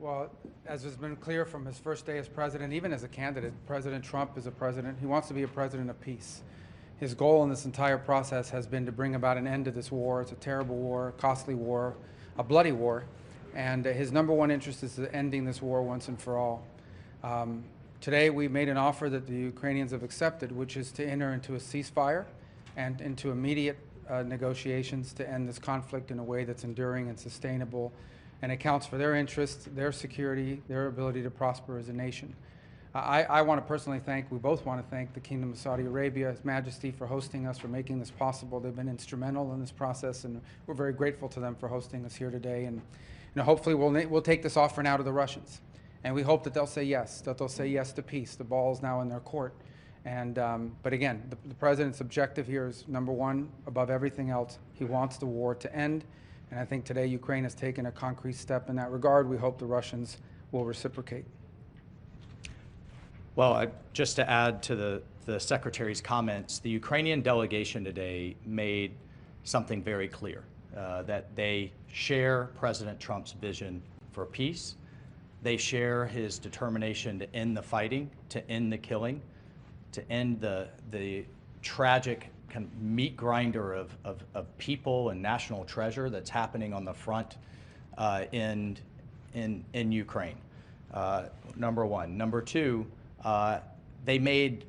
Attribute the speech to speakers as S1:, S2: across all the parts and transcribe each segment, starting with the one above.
S1: Well, as has been clear from his first day as president, even as a candidate, President Trump is a president. He wants to be a president of peace. His goal in this entire process has been to bring about an end to this war. It's a terrible war, a costly war, a bloody war. And his number one interest is ending this war once and for all. Today, we made an offer that the Ukrainians have accepted, which is to enter into a ceasefire and into immediate negotiations to end this conflict in a way that's enduring and sustainable and accounts for their interests, their security, their ability to prosper as a nation. I want to personally thank, we both want to thank the Kingdom of Saudi Arabia, His Majesty, for hosting us, for making this possible. They've been instrumental in this process, and we're very grateful to them for hosting us here today. And hopefully we'll take this offer now to the Russians. And we hope that they'll say yes, to peace. The ball is now in their court. And, but again, the President's objective here is, number one, above everything else, he wants the war to end. And I think today Ukraine has taken a concrete step in that regard. We hope the Russians will reciprocate.
S2: Well, just to add to the Secretary's comments, the Ukrainian delegation today made something very clear, that they share President Trump's vision for peace. They share his determination to end the fighting, to end the killing, to end the tragic kind of meat grinder of people and national treasure that's happening on the front in Ukraine, number one. Number two, they made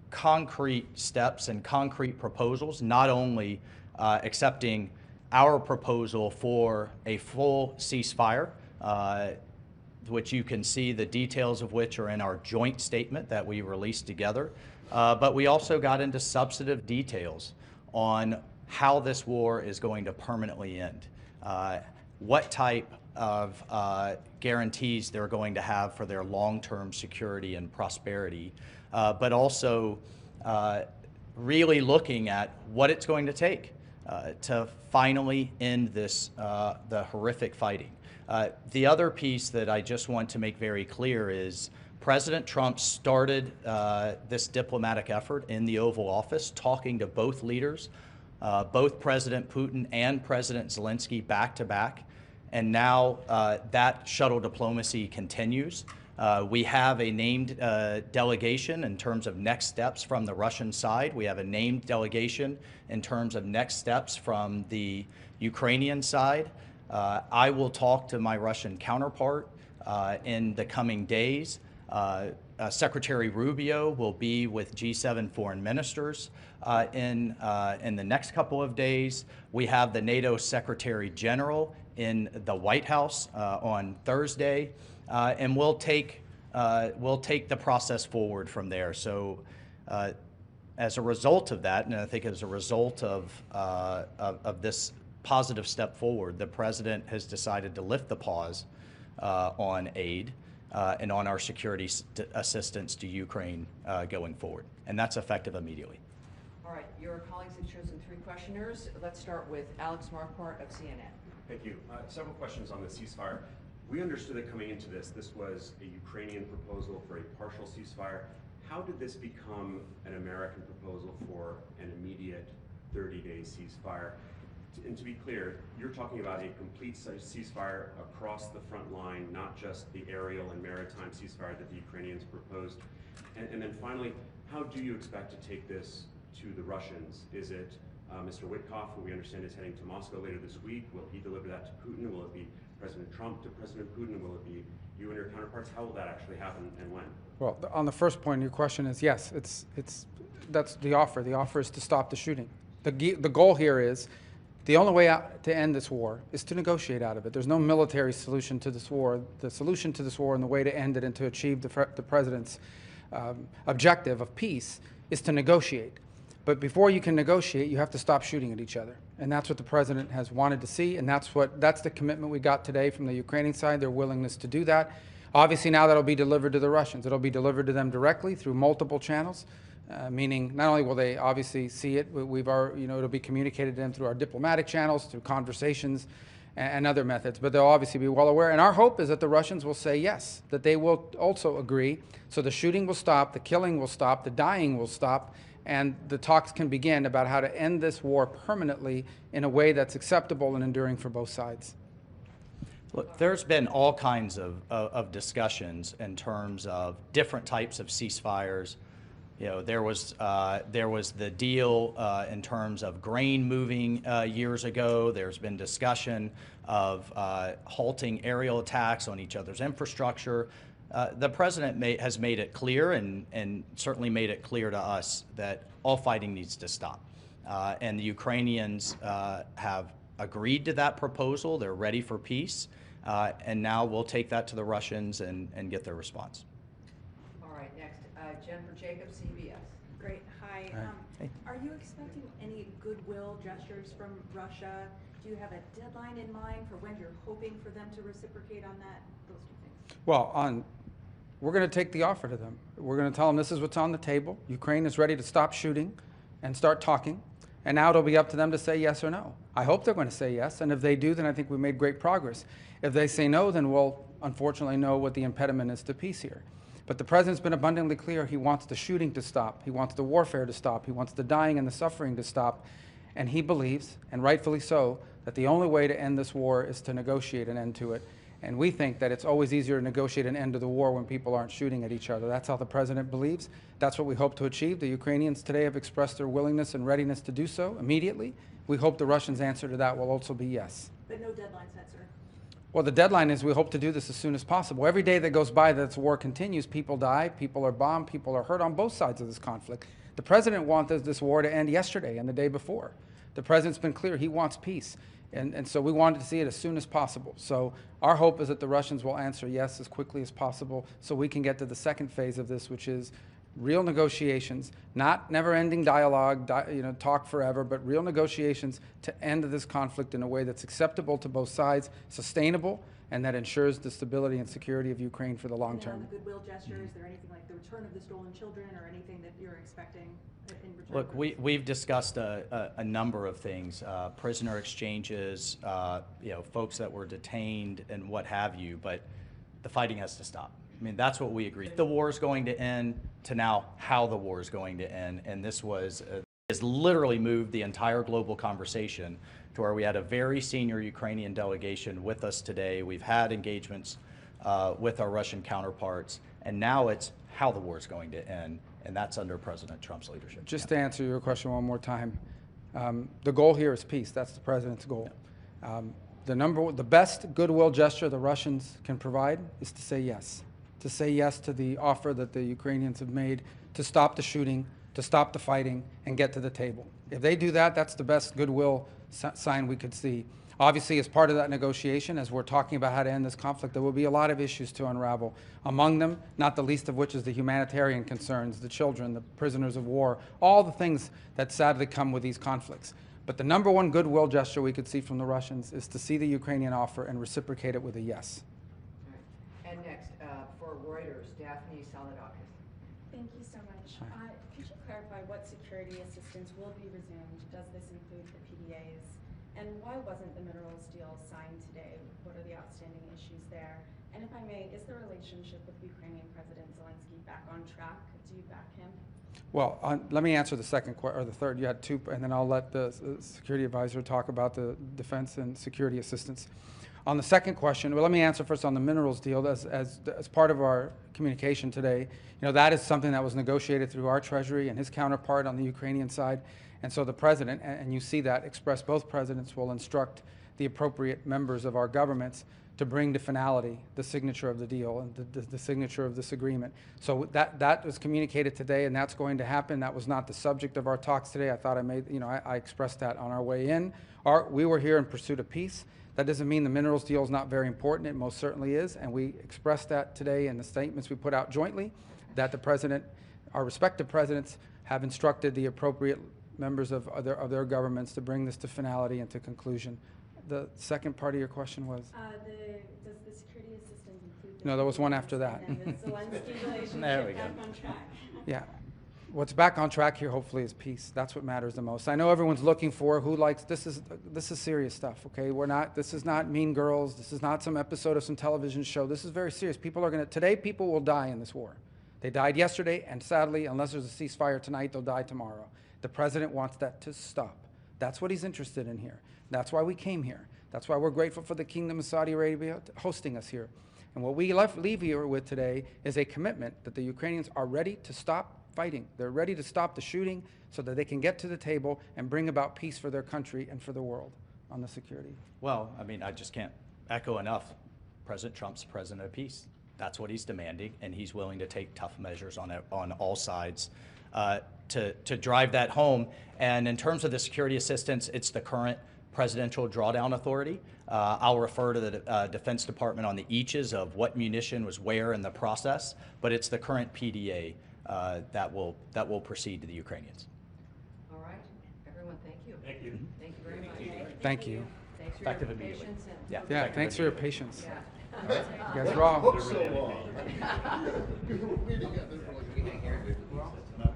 S2: concrete steps and concrete proposals, not only accepting our proposal for a full ceasefire, which you can see the details of which are in our joint statement that we released together. But we also got into substantive details on how this war is going to permanently end, what type of guarantees they're going to have for their long-term security and prosperity, but also really looking at what it's going to take to finally end this, the horrific fighting. The other piece that I just want to make very clear is President Trump started this diplomatic effort in the Oval Office, talking to both leaders, both President Putin and President Zelensky back to back. And now that shuttle diplomacy continues. We have a named delegation in terms of next steps from the Russian side. We have a named delegation in terms of next steps from the Ukrainian side. I will talk to my Russian counterpart in the coming days. Secretary Rubio will be with G7 foreign ministers in the next couple of days. We have the NATO Secretary General in the White House on Thursday, and we'll take the process forward from there. So, as a result of that, and I think as a result of this positive step forward, the President has decided to lift the pause on aid and on our security assistance to Ukraine going forward, and that's effective immediately.
S3: All right, your colleagues have chosen 3 questioners. Let's start with Alex Marquardt of CNN.
S4: Thank you. Several questions on the ceasefire. We understood that coming into this was a Ukrainian proposal for a partial ceasefire. How did this become an American proposal for an immediate 30-day ceasefire? And to be clear, you're talking about a complete ceasefire across the front line, not just the aerial and maritime ceasefire that the Ukrainians proposed. And then finally, how do you expect to take this to the Russians? Is it Mr. Witkoff, who we understand is heading to Moscow later this week? Will he deliver that to Putin? Will it be President Trump to President Putin? Will it be you and your counterparts? How will that actually happen and when?
S1: Well, on the first point, your question is yes. That's the offer. The offer is to stop the shooting. The goal here is the only way out to end this war is to negotiate out of it. There's no military solution to this war. The solution to this war and the way to end it and to achieve the President's objective of peace is to negotiate. But before you can negotiate, you have to stop shooting at each other. And that's what the President has wanted to see, and that's the commitment we got today from the Ukrainian side, their willingness to do that. Obviously now that'll be delivered to the Russians. It'll be delivered to them directly through multiple channels, meaning not only will they obviously see it, it'll be communicated to them through our diplomatic channels, through conversations and other methods, but they'll obviously be well aware. And our hope is that the Russians will say yes, that they will also agree. So the shooting will stop, the killing will stop, the dying will stop, and the talks can begin about how to end this war permanently in a way that's acceptable and enduring for both sides.
S2: Look, there's been all kinds of discussions in terms of different types of ceasefires. You know, there was the deal in terms of grain moving years ago. There's been discussion of halting aerial attacks on each other's infrastructure. The president has made it clear, and certainly made it clear to us, that all fighting needs to stop. And the Ukrainians have agreed to that proposal. They're ready for peace. And now we'll take that to the Russians and get their response.
S3: All right, next, Jennifer Jacobs, CBS.
S5: Great. Hi.
S2: Hey.
S5: Are you expecting any goodwill gestures from Russia? Do you have a deadline in mind for when you're hoping for them to reciprocate on that? Those two things.
S1: Well, we're going to take the offer to them. We're going to tell them this is what's on the table. Ukraine is ready to stop shooting and start talking. And now it'll be up to them to say yes or no. I hope they're going to say yes, and if they do, then I think we made great progress. If they say no, then we'll unfortunately know what the impediment is to peace here. But the president's been abundantly clear. He wants the shooting to stop. He wants the warfare to stop. He wants the dying and the suffering to stop. And he believes, and rightfully so, that the only way to end this war is to negotiate an end to it. And we think that it's always easier to negotiate an end to the war when people aren't shooting at each other. That's how the president believes. That's what we hope to achieve. The Ukrainians today have expressed their willingness and readiness to do so immediately. We hope the Russians' answer to that will also be yes.
S5: But no deadline set, sir.
S1: Well, the deadline is we hope to do this as soon as possible. Every day that goes by that this war continues, people die, people are bombed, people are hurt on both sides of this conflict. The president wanted this war to end yesterday and the day before. The president's been clear. He wants peace. And so we wanted to see it as soon as possible. So our hope is that the Russians will answer yes as quickly as possible so we can get to the second phase of this, which is real negotiations, not never-ending dialogue, talk forever, but real negotiations to end this conflict in a way that's acceptable to both sides, sustainable, and that ensures the stability and security of Ukraine for the long term.
S5: And on the goodwill gesture, is there anything like the return of the stolen children or anything that you're expecting in return?
S2: Look, we've discussed a number of things, prisoner exchanges, folks that were detained and what have you, but the fighting has to stop. I mean, that's what we agreed. The war is going to end, to now how the war is going to end, and this has literally moved the entire global conversation to where we had a very senior Ukrainian delegation with us today. We've had engagements with our Russian counterparts, and now it's how the war is going to end, and that's under President Trump's leadership.
S1: Just to answer your question one more time, the goal here is peace. That's the president's goal. The best goodwill gesture the Russians can provide is to say yes to the offer that the Ukrainians have made to stop the shooting, to stop the fighting, and get to the table. If they do that, that's the best goodwill sign we could see. Obviously, as part of that negotiation, as we're talking about how to end this conflict, there will be a lot of issues to unravel. Among them, not the least of which is the humanitarian concerns, the children, the prisoners of war, all the things that sadly come with these conflicts. But the number one goodwill gesture we could see from the Russians is to see the Ukrainian offer and reciprocate it with a yes.
S3: And next, for Reuters, Daphne Saladakis.
S6: Thank you so much. Could you clarify what security assistance will be resumed? Does this include the PDAs? And why wasn't the minerals deal signed today? What are the outstanding issues there? And if I may, is the relationship with Ukrainian President Zelensky back on track? Do you back him?
S1: Well, let me answer the second or the third. You had two, and then I'll let the security advisor talk about the defense and security assistance. On the second question, well, let me answer first on the minerals deal. As part of our communication today, that is something that was negotiated through our Treasury and his counterpart on the Ukrainian side. And so the president, and you see that expressed, both presidents will instruct the appropriate members of our governments to bring to finality the signature of the deal and the signature of this agreement. So that was communicated today, and that's going to happen. That was not the subject of our talks today. I thought I expressed that on our way in. We were here in pursuit of peace. That doesn't mean the minerals deal is not very important. It most certainly is, and we expressed that today in the statements we put out jointly, that the president, our respective presidents, have instructed the appropriate members of their governments to bring this to finality and to conclusion. The second part of your question was?
S6: Does the security assistance include?
S1: No, there was one after that.
S6: And the Zelensky relationship
S2: There we go.
S6: back on track?
S1: Yeah. What's back on track here, hopefully, is peace. That's what matters the most. I know everyone's looking for who likes this is serious stuff. Okay, this is not Mean Girls. This is not some episode of some television show. This is very serious. Today people will die in this war. They died yesterday, and sadly, unless there's a ceasefire tonight, they'll die tomorrow. The president wants that to stop. That's what he's interested in here. That's why we came here. That's why we're grateful for the Kingdom of Saudi Arabia hosting us here. And what we leave here with today is a commitment that the Ukrainians are ready to stop fighting. They're ready to stop the shooting so that they can get to the table and bring about peace for their country and for the world on the security.
S2: Well, I mean, I just can't echo enough. President Trump's president of peace. That's what he's demanding, and he's willing to take tough measures on all sides to drive that home. And in terms of the security assistance, it's the current Presidential Drawdown Authority. I'll refer to the Defense Department on the eaches of what munition was where in the process, but it's the current PDA that will proceed to the Ukrainians.
S3: All right, everyone, thank you.
S4: Thank you.
S3: Thank you very much.
S1: Thank you.
S3: Thanks for your
S2: Effective immediately.
S3: patience and.
S2: Yeah.
S1: Yeah, thanks for your patience.
S3: Yeah.
S1: You guys are all.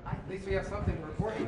S1: At least we have something recording.